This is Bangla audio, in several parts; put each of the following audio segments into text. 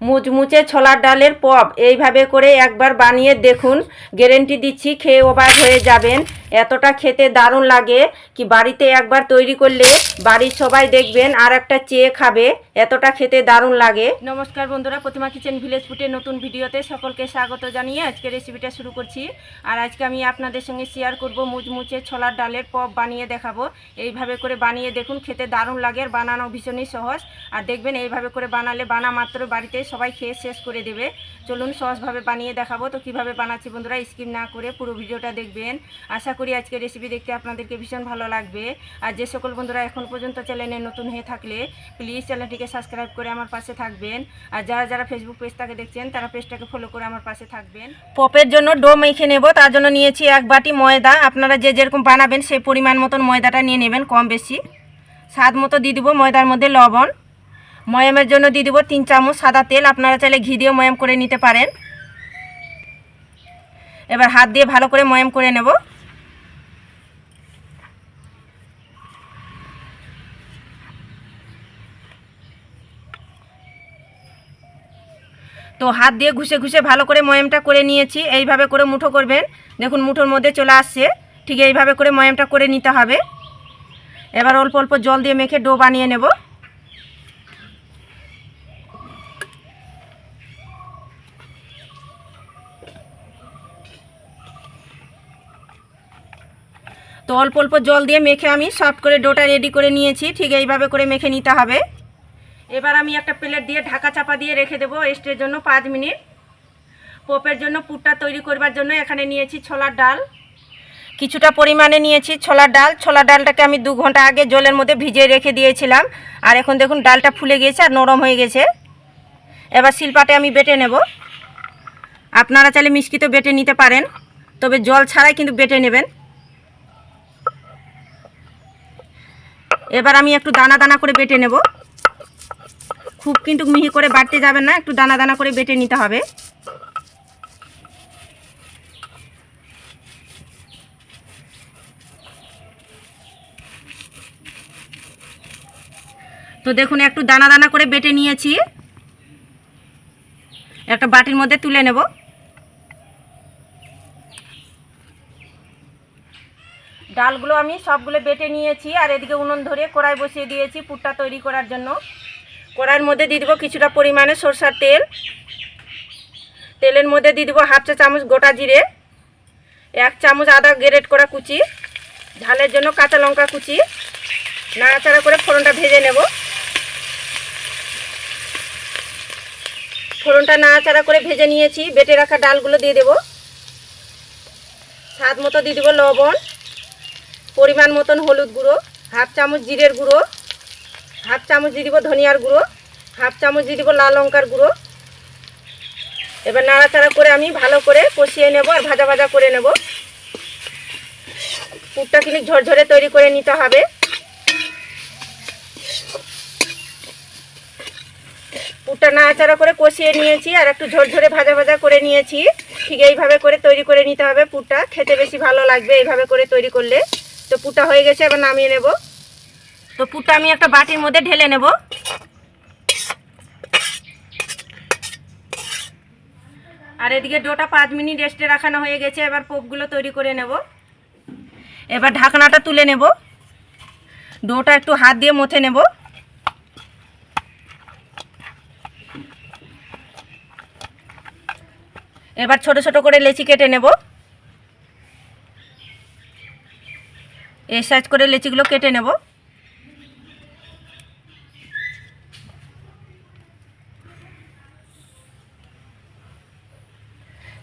মুচমুচে ছোলার ডালের পপ এইভাবে করে একবার বানিয়ে দেখুন, গ্যারেন্টি দিচ্ছি খেয়ে অবাক হয়ে যাবেন। এতটা খেতে দারুণ লাগে কি বাড়িতে একবার তৈরি করলে বাড়ির সবাই দেখবেন আর একটা চেয়ে খাবে, এতটা খেতে দারুণ লাগে। নমস্কার বন্ধুরা, প্রতিমা কিচেন ভিলেজ ফুডের নতুন ভিডিওতে সকলকে স্বাগত জানিয়ে আজকে রেসিপিটা শুরু করছি। আর আজকে আমি আপনাদের সঙ্গে শেয়ার করব মুচমুচে ছোলার ডালের পপ বানিয়ে দেখাবো। এইভাবে করে বানিয়ে দেখুন, খেতে দারুণ লাগে আর বানানো ভীষণই সহজ। আর দেখবেন এইভাবে করে বানালে বানা মাত্র বাড়িতে সবাই খেয়ে শেষ করে দেবে। চলুন সহজভাবে বানিয়ে দেখাবো। তো কিভাবে বানাচ্ছি বন্ধুরা স্কিপ না করে পুরো ভিডিওটা দেখবেন। আশা করি আজকে রেসিপি দেখতে আপনাদেরকে ভীষণ ভালো লাগবে। আর যে সকল বন্ধুরা এখন পর্যন্ত চ্যানেলে নতুন হয়ে থাকলে প্লিজ চ্যানেলটিকে সাবস্ক্রাইব করে আমার পাশে থাকবেন। আর যারা যারা ফেসবুক পেজটাকে দেখছেন তারা পেজটাকে ফলো করে আমার পাশে থাকবেন। পপের জন্য ডো মেখে নেব, তার জন্য নিয়েছি 1 বাটি ময়দা। আপনারা যে যেরকম বানাবেন সেই পরিমাণ মতন ময়দাটা নিয়ে নেবেন, কম বেশি। স্বাদ মতো দিয়ে দিব ময়দার মধ্যে লবণ। ময়ামের জন্য দিয়ে দিব 3 চামচ সাদা তেল, আপনারা চাইলে ঘি দিয়েও ময়াম করে নিতে পারেন। এবার হাত দিয়ে ভালো করে ময়াম করে নেব। তো হাত দিয়ে ঘুষে ঘুষে ভালো করে ময়ামটা করে নিয়েছি। এইভাবে করে মুঠো করবেন, দেখুন মুঠোর মধ্যে চলে আসছে। ঠিক এইভাবে করে ময়ামটা করে নিতে হবে। এবার অল্প অল্প জল দিয়ে মেখে ডো বানিয়ে নেব। তো অল্প অল্প জল দিয়ে মেখে আমি সফট করে ডোটা রেডি করে নিয়েছি। ঠিক এইভাবে করে মেখে নিতে হবে। এবার আমি একটা প্লেট দিয়ে ঢাকা চাপা দিয়ে রেখে দেবো রেস্টের জন্য 5 মিনিট। পপের জন্য পুরটা তৈরি করবার জন্য এখানে নিয়েছি ছোলার ডাল, কিছুটা পরিমাণে নিয়েছি ছোলার ডাল। ছোলার ডালটাকে আমি 2 ঘন্টা আগে জলের মধ্যে ভিজিয়ে রেখে দিয়েছিলাম। আর এখন দেখুন ডালটা ফুলে গিয়েছে আর নরম হয়ে গেছে। এবার শিলপাটে আমি বেটে নেব। আপনারা চাইলে মিক্সিতে বেটে নিতে পারেন, তবে জল ছাড়াই কিন্তু বেটে নেবেন। এবার আমি একটু দানা দানা করে বেটে নেব। খুব কিন্তু মিহি করে বাটতে যাবেন না, একটু দানা দানা করে বেটে নিতে হবে। তো দেখুন একটু দানা দানা করে বেটে নিয়েছি, একটা বাটির মধ্যে তুলে নেব। ডালগুলো আমি সবগুলো বেটে নিয়েছি। আর এদিকে উনুন ধরে কড়াই বসিয়ে দিয়েছি পুরটা তৈরি করার জন্য। কড়াইয়ের মধ্যে দিয়ে দেবো কিছুটা পরিমাণে সরষার তেল। তেলের মধ্যে দিয়ে দেবো 1/2 চা চামচ গোটা জিরে, 1 চামচ আদা গ্রেট করা কুচি, ঝালের জন্য কাঁচা লঙ্কা কুচি। নাড়াচাড়া করে ফোড়নটা ভেজে নেব। ফোড়নটা নাড়াচাড়া করে ভেজে নিয়েছি। বেটে রাখা ডালগুলো দিয়ে দেব। স্বাদ মতো দিয়ে দেবো লবণ, পরিমাণ মতন হলুদ গুঁড়ো, 1/2 চামচ জিরের গুঁড়ো, 1/2 চামচ দিয়ে দেবো ধনিয়ার গুঁড়ো, 1/2 চামচ দিয়ে দেবো লাল লঙ্কার গুঁড়ো। এবার নাড়াচাড়া করে আমি ভালো করে কষিয়ে নেব আর ভাজা ভাজা করে নেব। পুরটা কিন্তু ঝরঝরে তৈরি করে নিতে হবে। পুরটা নাড়াচাড়া করে কষিয়ে নিয়েছি আর একটু ঝরঝরে ভাজা ভাজা করে নিয়েছি। ঠিক এইভাবে করে তৈরি করে নিতে হবে। পুরটা খেতে বেশি ভালো লাগবে এইভাবে করে তৈরি করলে। তো পুরটা হয়ে গেছে, এবার নামিয়ে নেব। তো পুরটা আমি একটা বাটির মধ্যে ঢেলে নেব। আর এদিকে ডোটা 5 মিনিট রেস্টে রাখানো হয়ে গেছে। এবার পপগুলো তৈরি করে নেব। এবার ঢাকনাটা তুলে নেব। ডোটা একটু হাত দিয়ে মথে নেব। এবার ছোট ছোট করে লেচি কেটে নেব। এই সাইজ করে লেচিগুলো কেটে নেব।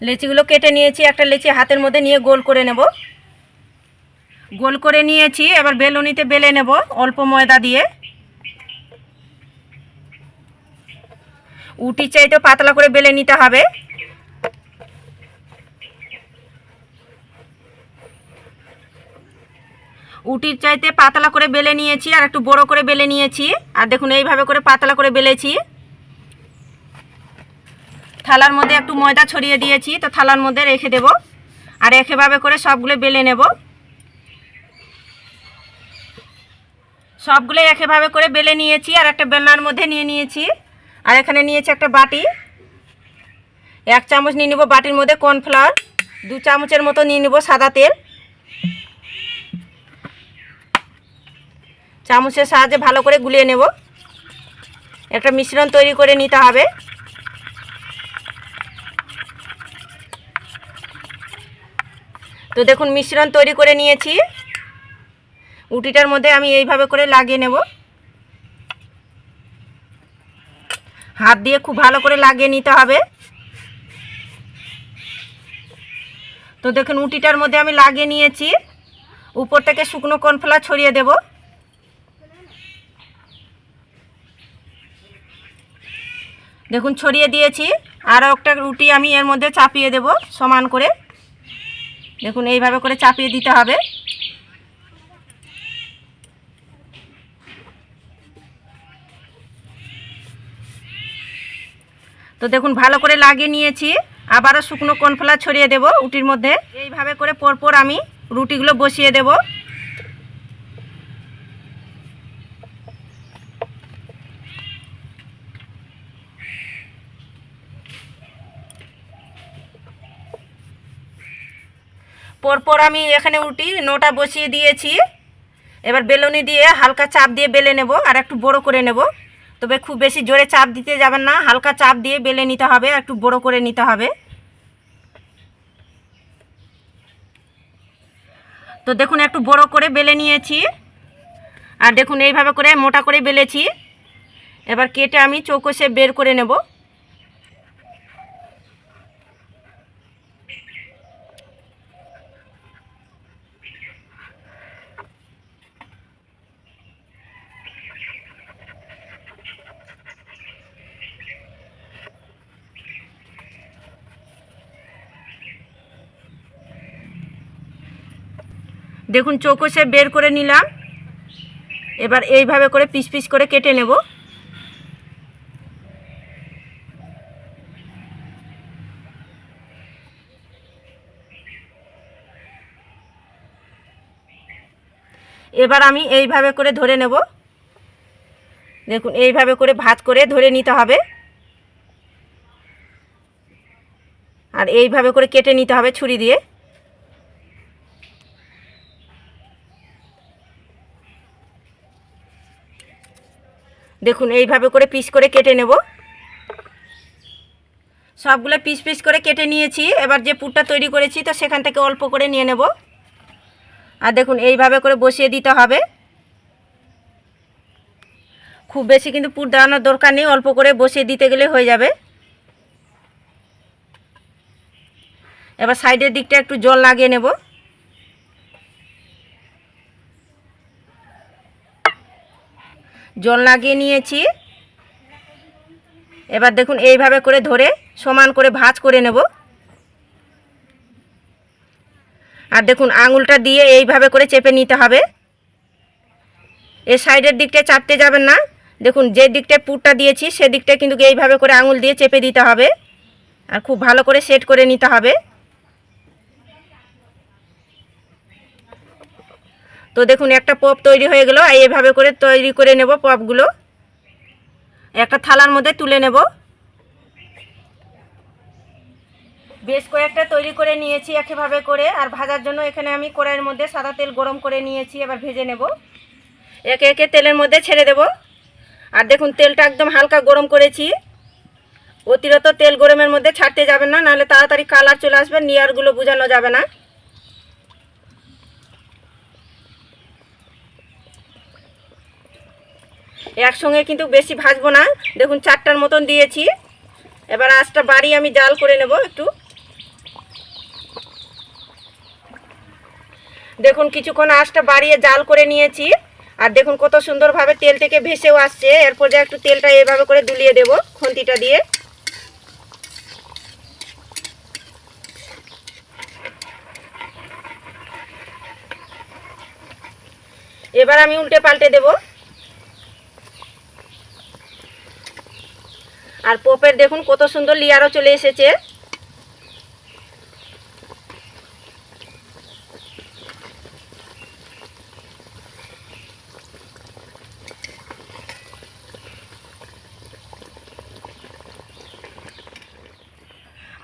লেচিগুলো কেটে নিয়েছি। একটা লেচি হাতের মধ্যে নিয়ে গোল করে নেব। গোল করে নিয়েছি। এবার বেলুনিতে বেলে নেব অল্প ময়দা দিয়ে। উটির চাইতে পাতলা করে বেলে নিতে হবে। উটির চাইতে পাতলা করে বেলে নিয়েছি আর একটু বড় করে বেলে নিয়েছি। আর দেখুন এইভাবে করে পাতলা করে বেলেছি। থালার মধ্যে একটু ময়দা ছড়িয়ে দিয়েছি, তো থালার মধ্যে রেখে দেব। আর একইভাবে করে সবগুলো বেলে নেব। সবগুলো একইভাবে করে বেলে নিয়েছি আর একটা বেলনার মধ্যে নিয়ে নিয়েছি। আর এখানে নিয়েছি একটা বাটি, 1 চামচ নিয়ে নেব বাটির মধ্যে কর্নফ্লাওয়ার, 2 চামচের মতো নিয়ে নেব সাদা তেল। চামচের সাহায্যে ভালো করে গুলিয়ে নেব। একটা মিশ্রণ তৈরি করে নিতে হবে। তো দেখুন মিশ্রণ তৈরি করে নিয়েছি। রুটিটার মধ্যে আমি এইভাবে করে লাগিয়ে নেব। হাত দিয়ে খুব ভালো করে লাগিয়ে নিতে হবে। তো দেখুন রুটিটার মধ্যে আমি লাগিয়ে নিয়েছি। উপর থেকে শুকনো কর্নফ্লাওয়ার ছড়িয়ে দেব। দেখুন ছড়িয়ে দিয়েছি। আরও একটা রুটি আমি এর মধ্যে চাপিয়ে দেব সমান করে। দেখুন এইভাবে করে চাপিয়ে দিতে হবে। তো দেখুন ভালো করে লাগিয়ে নিয়েছি। আবারও শুকনো কর্নফ্লাওয়ার ছড়িয়ে দেব রুটির মধ্যে। এইভাবে করে পরপর আমি রুটিগুলো বসিয়ে দেব। পরপর আমি এখানে রুটি 9টা বসিয়ে দিয়েছি। এবার বেলুনি দিয়ে হালকা চাপ দিয়ে বেলে নেব আর একটু বড় করে নেব। তবে খুব বেশি জোরে চাপ দিতে যাবেন না, হালকা চাপ দিয়ে বেলে নিতে হবে, একটু বড় করে নিতে হবে। তো দেখুন একটু বড় করে বেলে নিয়েছি। আর দেখুন এইভাবে করে মোটা করে বেলেছি। এবার কেটে আমি চৌকোষে বের করে নেব। দেখুন চৌকোষে বের করে নিলাম। এবার এইভাবে করে পিস পিস করে কেটে নেব। এবার আমি এইভাবে করে ধরে নেব। দেখুন এইভাবে করে ভাঁজ করে ধরে নিতে হবে। আর এইভাবে করে কেটে নিতে হবে ছুরি দিয়ে। দেখুন এইভাবে করে পিস করে কেটে নেব। সবগুলো পিস পিস করে কেটে নিয়েছি। এবার যে পুরটা তৈরি করেছি তো সেখান থেকে অল্প করে নিয়ে নেব। আর দেখুন এইভাবে করে বসিয়ে দিতে হবে। খুব বেশি কিন্তু পুর দেওয়ানোর দরকার নেই, অল্প করে বসিয়ে দিতে গেলে হয়ে যাবে। এবার সাইডের দিকটা একটু জল লাগিয়ে নেব। জল লাগিয়ে নিয়েছি। এবার দেখুন এইভাবে করে ধরে সমান করে ভাঁজ করে নেব। আর দেখুন আঙুলটা দিয়ে এইভাবে করে চেপে নিতে হবে। এই সাইডের দিকটা চাপতে যাবেন না। দেখুন যে দিকটায় পুরটা দিয়েছি সেদিকটা কিন্তু এইভাবে করে আঙুল দিয়ে চেপে দিতে হবে। আর খুব ভালো করে সেট করে নিতে হবে। তো দেখুন একটা পপ তৈরি হয়ে গেল। এইভাবে করে তৈরি করে নেব পপগুলো। একটা থালার মধ্যে তুলে নেব। বেশ কয়েকটা তৈরি করে নিয়েছি একইভাবে করে। আর ভাজার জন্য এখানে আমি কড়াইয়ের মধ্যে সাদা তেল গরম করে নিয়েছি। এবার ভেজে নেব। একে একে তেলের মধ্যে ছেড়ে দেব। আর দেখুন তেলটা একদম হালকা গরম করেছি। অতিরিক্ত তেল গরমের মধ্যে ছাড়তে যাবেন না, নাহলে তাড়াতাড়ি কালার চলে আসবে, লেয়ারগুলো বোঝানো যাবে না। একসঙ্গে কিন্তু বেশি ভাজবো না। দেখুন 4টার মতন দিয়েছি। এবার আঁচটা বাড়িয়ে আমি জাল করে নেব একটু। দেখুন কিছুক্ষণ আঁচটা বাড়িয়ে জাল করে নিয়েছি। আর দেখুন কত সুন্দরভাবে তেল থেকে ভেসেও আসছে। এরপর যে একটু তেলটা এইভাবে করে দুলিয়ে দেব খুন্তিটা দিয়ে। এবার আমি উল্টে পাল্টে দেব। আর পপের দেখুন কত সুন্দর লেয়ারও চলে এসেছে।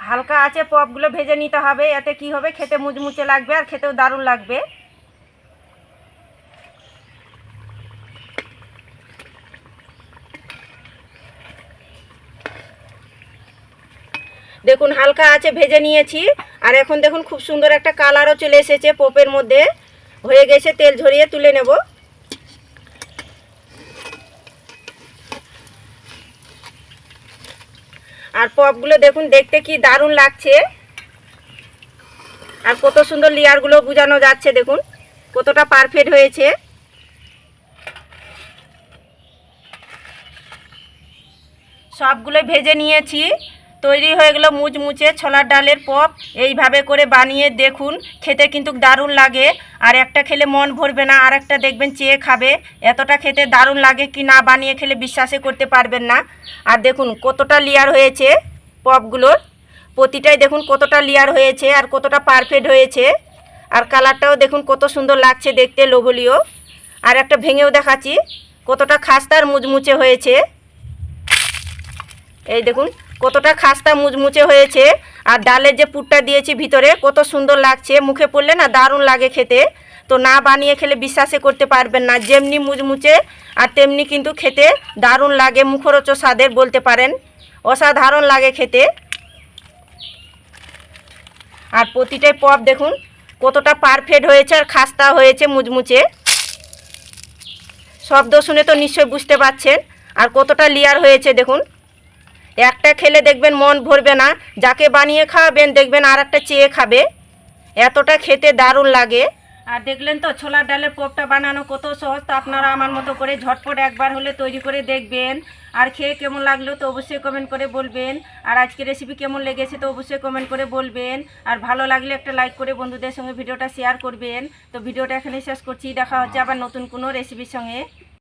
হালকা আছে পপগুলো ভেজে নিতে হবে, এতে কি হবে খেতে মুচমুচে লাগবে আর খেতেও দারুণ লাগবে। দেখুন হালকা আছে ভেজে নিয়েছি, আর এখন দেখুন খুব সুন্দর একটা কালারও চলে এসেছে পপের মধ্যে, হয়ে গেছে। তেল ঝরিয়ে তুলে নেব। আর পপগুলো দেখুন দেখতে কি দারুণ লাগছে, আর কত সুন্দর লেয়ারগুলো বোঝানো যাচ্ছে, দেখুন কতটা পারফেক্ট হয়েছে। সবগুলো ভেজে নিয়েছি, তৈরি হয়ে গেল মুচমুচে ছোলার ডালের পপ। এইভাবে করে বানিয়ে দেখুন, খেতে কিন্তু দারুণ লাগে, আর একটা খেলে মন ভরবে না, আর একটা দেখবেন চেয়ে খাবে। এতটা খেতে দারুণ লাগে কি না বানিয়ে খেলে বিশ্বাসই করতে পারবেন না। আর দেখুন কতটা লেয়ার হয়েছে পপগুলোর, প্রতিটাই দেখুন কতটা লেয়ার হয়েছে আর কতটা পারফেক্ট হয়েছে। আর কালারটাও দেখুন কত সুন্দর লাগছে দেখতে, লোভনীয়। আর একটা ভেঙেও দেখাচ্ছি কতটা খাস্তা আর মুচমুচে হয়েছে। এই দেখুন কতটা খাস্তা মুচমুচে হয়েছে, আর ডালের যে পুরটা দিয়েছি ভিতরে কত সুন্দর লাগছে, মুখে পড়লে না দারুণ লাগে খেতে। তো না বানিয়ে খেলে বিশ্বাসই করতে পারবেন না, যেমনি মুচমুচে আর তেমনি কিন্তু খেতে দারুণ লাগে, মুখরোচক স্বাদের বলতে পারেন, অসাধারণ লাগে খেতে। আর প্রতিটাই পপ দেখুন কতটা পারফেক্ট হয়েছে আর খাস্তা হয়েছে মুচমুচে। শব্দ শুনে তো নিশ্চয়ই বুঝতে পারছেন, আর কতটা লেয়ার হয়েছে দেখুন। একটা খেলে দেখবেন মন ভরবে না, যাকে বানিয়ে খাওয়াবেন দেখবেন আর একটা চেয়ে খাবে, এতটা খেতে দারুণ লাগে। আর দেখলেন তো ছোলার ডালের পপটা বানানো কত সহজ। তো আপনারা আমার মতো করে ঝটপট একবার হলে তৈরি করে দেখবেন, আর খেয়ে কেমন লাগলো তো অবশ্যই কমেন্ট করে বলবেন। আর আজকে রেসিপি কেমন লেগেছে তো অবশ্যই কমেন্ট করে বলবেন, আর ভালো লাগলে একটা লাইক করে বন্ধুদের সঙ্গে ভিডিওটা শেয়ার করবেন। তো ভিডিওটা এখানে শেষ করছি, দেখা হচ্ছে আবার নতুন কোনো রেসিপির সঙ্গে।